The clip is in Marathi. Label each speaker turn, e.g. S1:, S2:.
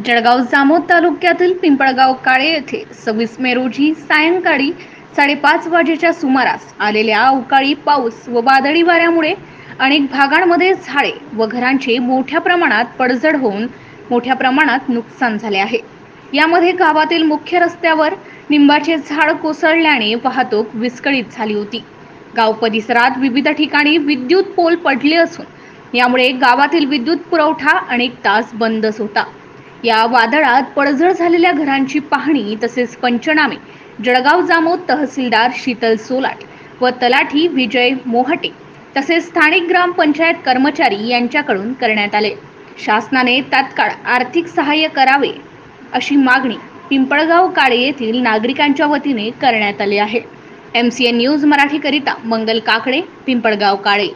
S1: जळगाव जामोद तालुक्यातील पिंपळगाव काळे येथे 26 मे रोजी सायंकाळी 5:30 वाजेच्या सुमारास आलेल्या अवकाळी पाऊस व वादळी वाऱ्यामुळे अनेक भागांमध्ये झाडे व घरांचे मोठ्या प्रमाणात पडझड होऊन मोठ्या प्रमाणात नुकसान झाले आहे। यामध्ये गावातील मुख्य रस्त्यावर निंबाचे झाड कोसळल्याने वाहतूक विस्कळीत झाली होती। गाव परिसरात विविध ठिकाणी विद्युत पोल पडले असून यामुळे गावातील विद्युत पुरवठा अनेक तास बंदच होता। या वादळात पडझड झालेल्या घरांची पाहणी तसेच पंचनामे जळगाव जामोद तहसीलदार शीतल सोलाट व तलाठी विजय मोहटे तसेच स्थानिक ग्रामपंचायत कर्मचारी यांच्याकडून करण्यात आले। शासनाने तात्काळ आर्थिक सहाय्य करावे अशी मागणी पिंपळगाव काळे येथील नागरिकांच्या वतीने करण्यात आली आहे। MCN न्यूज मराठी करिता मंगल काकडे, पिंपळगाव काळे।